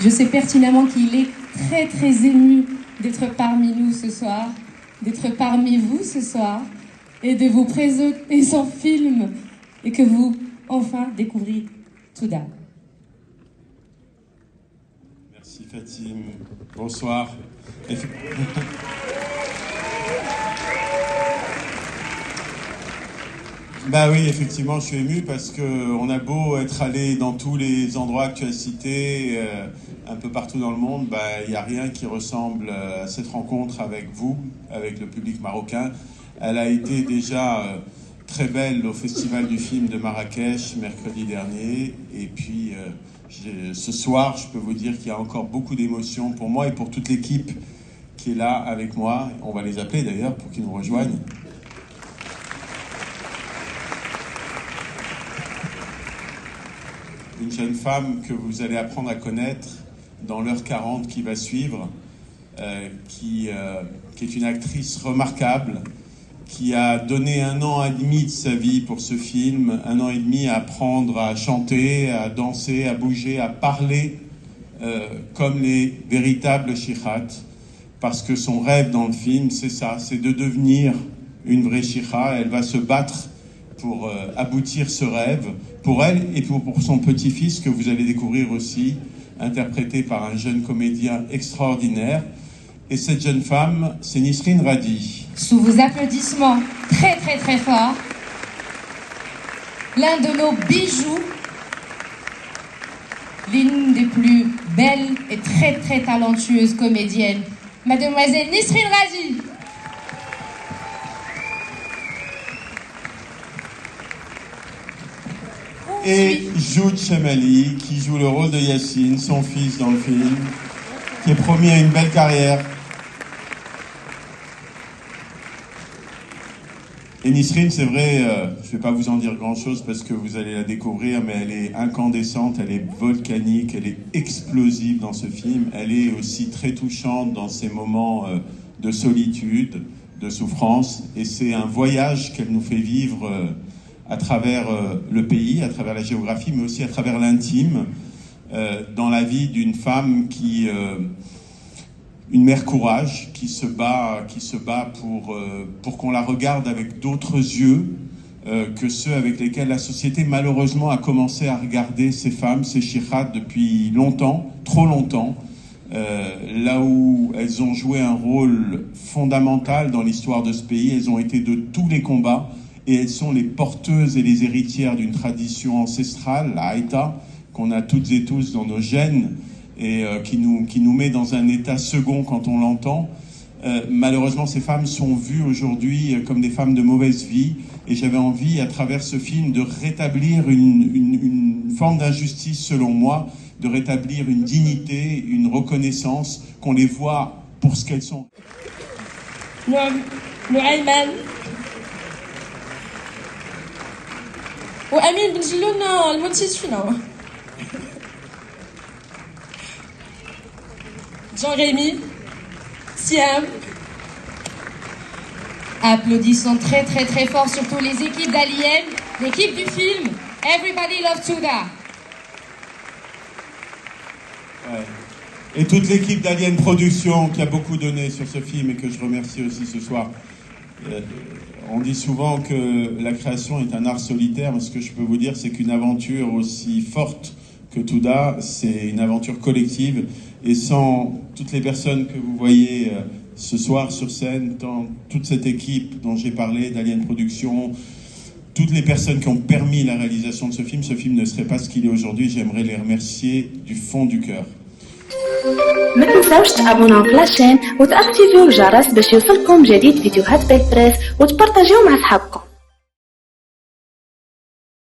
Je sais pertinemment qu'il est très très ému d'être parmi nous ce soir, d'être parmi vous ce soir, et de vous présenter son film, et que vous, enfin, découvrez Touda. Merci Fatim. Bonsoir. Bah oui, effectivement, je suis ému parce qu'on a beau être allé dans tous les endroits que tu as cités, un peu partout dans le monde, bah, il n'y a rien qui ressemble à cette rencontre avec vous, avec le public marocain. Elle a été déjà très belle au Festival du film de Marrakech mercredi dernier. Et puis ce soir, je peux vous dire qu'il y a encore beaucoup d'émotions pour moi et pour toute l'équipe qui est là avec moi. On va les appeler d'ailleurs pour qu'ils nous rejoignent. Une jeune femme que vous allez apprendre à connaître dans l'heure 40 qui va suivre, qui est une actrice remarquable, qui a donné 1 an et demi de sa vie pour ce film, 1 an et demi à apprendre à chanter, à danser, à bouger, à parler comme les véritables shikhat, parce que son rêve dans le film, c'est ça, c'est de devenir une vraie shikha. Elle va se battre pour aboutir ce rêve, pour elle et pour son petit-fils que vous allez découvrir aussi, interprété par un jeune comédien extraordinaire. Et cette jeune femme, c'est Nisrine Radi. Sous vos applaudissements très très très forts, l'un de nos bijoux, l'une des plus belles et très très talentueuses comédiennes, Mademoiselle Nisrine Radi. Et Joud Chamali, qui joue le rôle de Yassine, son fils dans le film, qui est promis à une belle carrière. Et Nisrine, c'est vrai, je ne vais pas vous en dire grand-chose parce que vous allez la découvrir, mais elle est incandescente, elle est volcanique, elle est explosive dans ce film. Elle est aussi très touchante dans ces moments de solitude, de souffrance. Et c'est un voyage qu'elle nous fait vivre à travers le pays, à travers la géographie, mais aussi à travers l'intime, dans la vie d'une femme qui... une mère courage qui se bat pour qu'on la regarde avec d'autres yeux que ceux avec lesquels la société malheureusement a commencé à regarder ces femmes, ces shikhat depuis longtemps, trop longtemps, là où elles ont joué un rôle fondamental dans l'histoire de ce pays. Elles ont été de tous les combats et elles sont les porteuses et les héritières d'une tradition ancestrale, la Haïta, qu'on a toutes et tous dans nos gènes, et qui nous met dans un état second quand on l'entend. Malheureusement, ces femmes sont vues aujourd'hui comme des femmes de mauvaise vie, et j'avais envie, à travers ce film, de rétablir une forme d'injustice, selon moi, de rétablir une dignité, une reconnaissance, qu'on les voit pour ce qu'elles sont. نعيمان وأمين بن جلون المنتج فينا Jean-Rémy, Siam. Applaudissons très très très fort surtout les équipes d'Alien, l'équipe du film Everybody Loves Touda. Ouais. Et toute l'équipe d'Alien Productions qui a beaucoup donné sur ce film et que je remercie aussi ce soir. On dit souvent que la création est un art solitaire, mais ce que je peux vous dire, c'est qu'une aventure aussi forte que Touda, c'est une aventure collective. Et sans toutes les personnes que vous voyez ce soir sur scène, toute cette équipe dont j'ai parlé, d'Alien Productions, toutes les personnes qui ont permis la réalisation de ce film ne serait pas ce qu'il est aujourd'hui. J'aimerais les remercier du fond du cœur. ما تنساوش تابوناو في لاشين وتاكتيفيو الجرس باش يوصلكم جديد فيديوهات بالبريس وتبارطاجيو مع صحابكم.